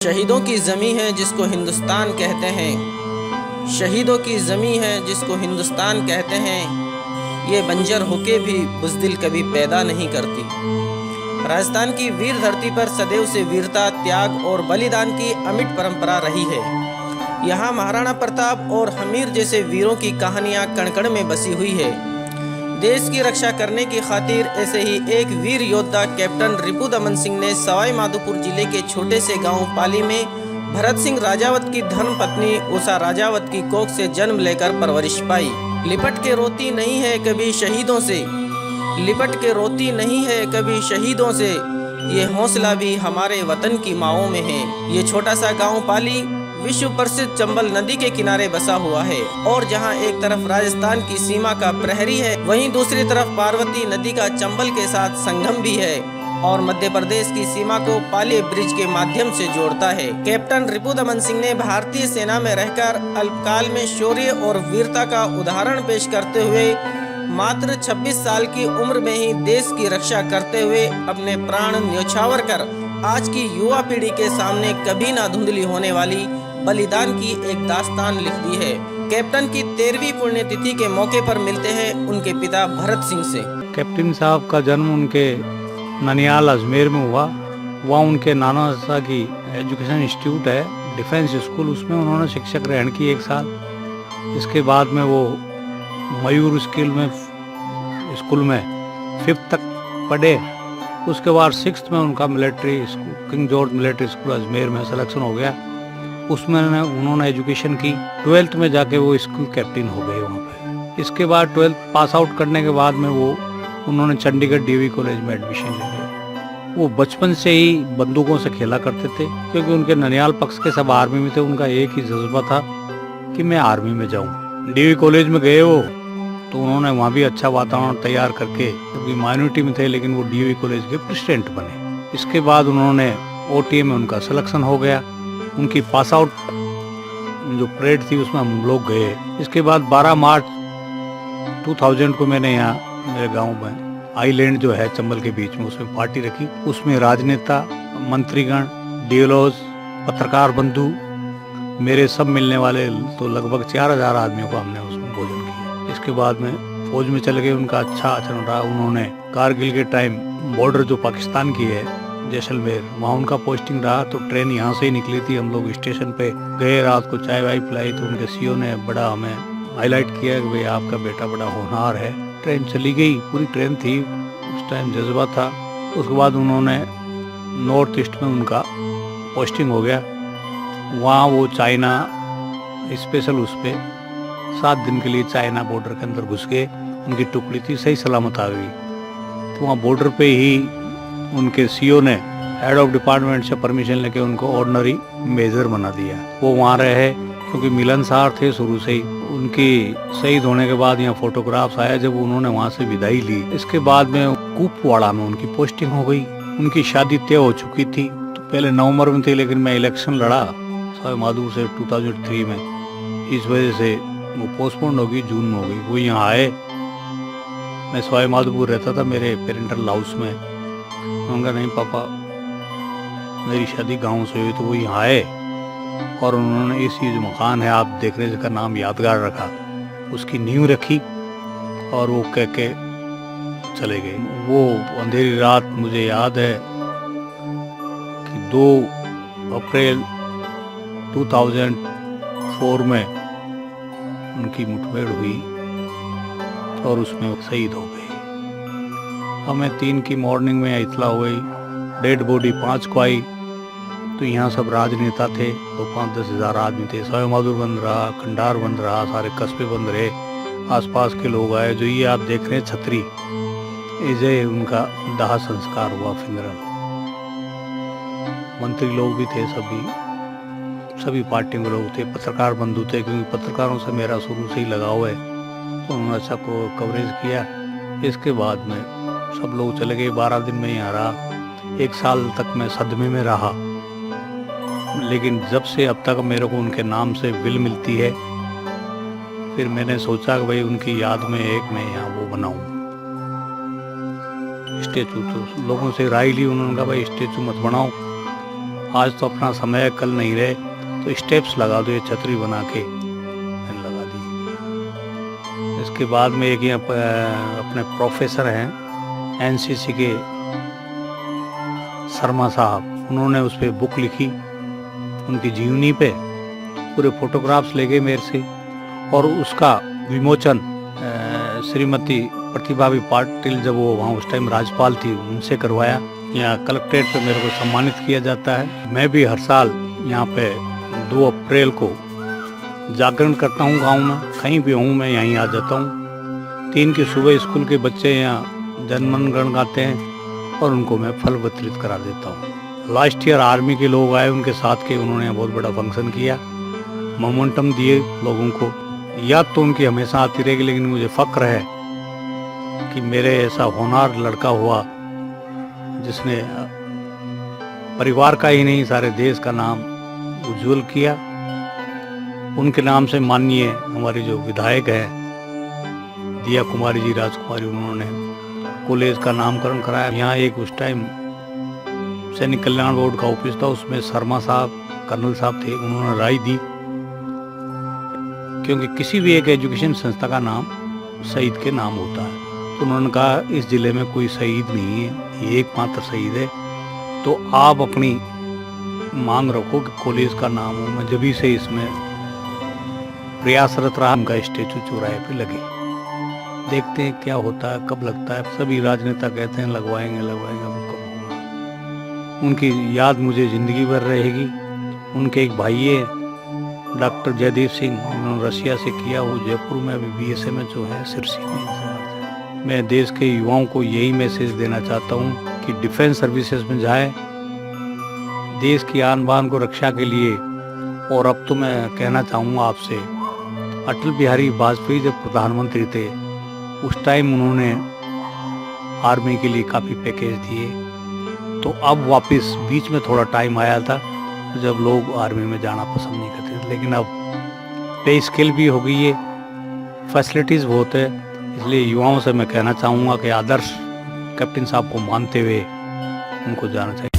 शहीदों की ज़मीं है जिसको हिंदुस्तान कहते हैं। शहीदों की ज़मीं है जिसको हिंदुस्तान कहते हैं। ये बंजर होके भी बुज़दिल कभी पैदा नहीं करती। राजस्थान की वीर धरती पर सदैव से वीरता, त्याग और बलिदान की अमिट परंपरा रही है। यहाँ महाराणा प्रताप और हमीर जैसे वीरों की कहानियाँ कण कण में बसी हुई है। देश की रक्षा करने की खातिर ऐसे ही एक वीर योद्धा कैप्टन रिपु दमन सिंह ने सवाई माधोपुर जिले के छोटे से गांव पाली में भरत सिंह राजावत की धर्म पत्नी उषा राजावत की कोख से जन्म लेकर परवरिश पाई। लिपट के रोती नहीं है कभी शहीदों से, लिपट के रोती नहीं है कभी शहीदों से, ये हौसला भी हमारे वतन की माओं में है। ये छोटा सा गांव पाली विश्व प्रसिद्ध चंबल नदी के किनारे बसा हुआ है और जहां एक तरफ राजस्थान की सीमा का प्रहरी है, वहीं दूसरी तरफ पार्वती नदी का चंबल के साथ संगम भी है और मध्य प्रदेश की सीमा को पाली ब्रिज के माध्यम से जोड़ता है। कैप्टन रिपु दमन सिंह ने भारतीय सेना में रहकर अल्पकाल में शौर्य और वीरता का उदाहरण पेश करते हुए मात्र 26 साल की उम्र में ही देश की रक्षा करते हुए अपने प्राण न्यौछावर कर आज की युवा पीढ़ी के सामने कभी ना धुंधली होने वाली बलिदान की एक दास्तान लिख दी है। कैप्टन की 13वीं पुण्यतिथि के मौके पर मिलते हैं उनके पिता भरत सिंह से। कैप्टन साहब का जन्म उनके ननियाल अजमेर में हुआ। वहाँ उनके नाना सा की एजुकेशन इंस्टीट्यूट है, डिफेंस स्कूल, उसमें उन्होंने शिक्षक ग्रहण की 1 साल। इसके बाद में वो मयूर स्कूल में 5th तक पढ़े। उसके बाद 6th में उनका military school king George military school Ajmer में सिलेक्शन हो गया। उसमें उन्होंने एजुकेशन की। 12th में जाके वो स्कूल कैप्टन हो गए वहाँ पे। इसके बाद 12th पास आउट करने के बाद में उन्होंने चंडीगढ़ डीवी कॉलेज में एडमिशन ले लिया। वो बचपन से ही बंदूकों से खेला करते थे क्योंकि उनके ननियाल पक्ष के सब आर्मी में थे। उनका एक ही जज्बा था कि मैं आर्मी में जाऊँ। डीवी कॉलेज में गए वो तो उन्होंने वहाँ भी अच्छा वातावरण तैयार करके, क्योंकि माइनॉरिटी में थे, लेकिन वो डीवी कॉलेज के प्रेसिडेंट बने। इसके बाद उन्होंने ओटीए में उनका सिलेक्शन हो गया। उनकी पास आउट जो परेड थी उसमें हम लोग गए। इसके बाद 12 मार्च 2000 को मैंने यहाँ मेरे गांव में आईलैंड जो है चंबल के बीच में, उसमें पार्टी रखी। उसमें राजनेता, मंत्रीगण, डीएलओज, पत्रकार बंधु, मेरे सब मिलने वाले तो लगभग 4000 आदमियों को हमने उसमें भोजन किया। इसके बाद में फौज में चले गए। उनका अच्छा आचरण रहा। उन्होंने कारगिल के टाइम बॉर्डर जो पाकिस्तान की है जैसलमेर, वहाँ उनका पोस्टिंग रहा। तो ट्रेन यहाँ से ही निकली थी। हम लोग स्टेशन पे गए, रात को चाय वाय पिलाई तो उनके सीओ ने बड़ा हमें हाईलाइट किया कि भाई आपका बेटा बड़ा होनहार है। ट्रेन चली गई, पूरी ट्रेन थी, उस टाइम जज्बा था। उसके बाद उन्होंने नॉर्थ ईस्ट में उनका पोस्टिंग हो गया। वहाँ वो चाइना स्पेशल उस पर 7 दिन के लिए चाइना बॉर्डर के अंदर घुस गए। उनकी टुकड़ी थी, सही सलामत आ गई। तो वहाँ बॉर्डर पे ही उनके सीओ ने हेड ऑफ डिपार्टमेंट से परमिशन लेके उनको ऑर्डिनरी मेजर बना दिया। वो वहाँ रहे क्योंकि मिलनसार थे शुरू से ही। उनकी शहीद होने के बाद यहाँ फोटोग्राफ्स आया जब उन्होंने वहाँ से विदाई ली। इसके बाद में कुपवाड़ा में उनकी पोस्टिंग हो गई। उनकी शादी तय हो चुकी थी, तो पहले नवंबर में थी, लेकिन मैं इलेक्शन लड़ा सवाई माधोपुर से 2003 में। इस वजह से वो पोस्टपोन हो गई, जून में हो गई। वो यहाँ आए। मैं सवाई माधोपुर रहता था मेरे पेरेंटल हाउस में। उनका नहीं पापा, मेरी शादी गांव से हुई। तो वो यहाँ आए और उन्होंने इस ये जो मकान है आप देख रहे हैं, इसका नाम यादगार रखा, उसकी नींव रखी और वो कह के चले गए। वो अंधेरी रात मुझे याद है कि 2 अप्रैल 2004 में उनकी मुठभेड़ हुई और उसमें शहीद हो गए। हमें 3 की मॉर्निंग में इतला हुई। डेड बॉडी 5 को आई। तो यहाँ सब राजनेता थे, तो 5-10 हज़ार आदमी थे। सवाई माधोपुर बंद रहा, खंडार बंद रहा, सारे कस्बे बंद रहे। आसपास के लोग आए। जो ये आप देख रहे हैं छतरी, इसे उनका दाह संस्कार हुआ, फिनरल। मंत्री लोग भी थे, सभी पार्टियों के लोग थे, पत्रकार बंधु थे, क्योंकि पत्रकारों से मेरा शुरू से ही लगाव है। तो उन्होंने अच्छा कवरेज किया। इसके बाद में सब लोग चले गए। 12 दिन में यहाँ रहा। 1 साल तक मैं सदमे में रहा। लेकिन जब से अब तक मेरे को उनके नाम से विल मिलती है, फिर मैंने सोचा कि भाई उनकी याद में एक मैं यहाँ वो बनाऊं स्टेचू। तो लोगों से राय ली। उन्होंने कहा भाई स्टेचू मत बनाओ, आज तो अपना समय है, कल नहीं रहे, तो स्टेप्स लगा दो, ये छतरी बना के मैंने लगा दी। इसके बाद में एक यहाँ अपने प्रोफेसर हैं एनसीसी के शर्मा साहब, उन्होंने उस पर बुक लिखी उनकी जीवनी पे, पूरे फोटोग्राफ्स ले गए मेरे से, और उसका विमोचन श्रीमती प्रतिभा पाटिल, जब वो वहाँ उस टाइम राज्यपाल थी, उनसे करवाया। यहाँ कलेक्ट्रेट पे मेरे को सम्मानित किया जाता है। मैं भी हर साल यहाँ पे 2 अप्रैल को जागरण करता हूँ गांव में, कहीं भी हूँ मैं यहीं आ जाता हूँ। 3 की सुबह स्कूल के बच्चे यहाँ जनमन गण गाते हैं और उनको मैं फल वितरित करा देता हूँ। लास्ट ईयर आर्मी के लोग आए, उनके साथ के, उन्होंने बहुत बड़ा फंक्शन किया, मोमेंटम दिए लोगों को। याद तो उनकी हमेशा आती रहेगी, लेकिन मुझे फक्र है कि मेरे ऐसा होनहार लड़का हुआ जिसने परिवार का ही नहीं सारे देश का नाम उज्जवल किया। उनके नाम से माननीय हमारी जो विधायक हैं दिया कुमारी जी, राजकुमारी, उन्होंने कॉलेज का नामकरण कराया। यहाँ एक उस टाइम सैनिक कल्याण बोर्ड का ऑफिस था, उसमें शर्मा साहब कर्नल साहब थे, उन्होंने राय दी, क्योंकि किसी भी एक एजुकेशन संस्था का नाम शहीद के नाम होता है। तो उन्होंने कहा इस जिले में कोई शहीद नहीं है, ये एकमात्र शहीद है, तो आप अपनी मांग रखो कि कॉलेज का नाम हो। मैं जब से इसमें प्रयासरत रहा, उनका स्टेचू चौराहे पे लगे। देखते हैं क्या होता है, कब लगता है। सभी राजनेता कहते हैं लगवाएंगे लगवाएंगे, वो कब होगा। उनकी याद मुझे जिंदगी भर रहेगी। उनके एक भाई है डॉक्टर जयदीप सिंह, उन्होंने रशिया से किया, वो जयपुर में अभी BSMH जो है सिरसी में। मैं देश के युवाओं को यही मैसेज देना चाहता हूँ कि डिफेंस सर्विसेज में जाएं, देश की आन बान को रक्षा के लिए। और अब तो मैं कहना चाहूँगा आपसे, अटल बिहारी वाजपेयी जब प्रधानमंत्री थे, उस टाइम उन्होंने आर्मी के लिए काफ़ी पैकेज दिए। तो अब वापस बीच में थोड़ा टाइम आया था जब लोग आर्मी में जाना पसंद नहीं करते, लेकिन अब पे स्केल भी हो गई है, फैसिलिटीज़ बहुत है। इसलिए युवाओं से मैं कहना चाहूँगा कि आदर्श कैप्टन साहब को मानते हुए उनको जाना चाहिए।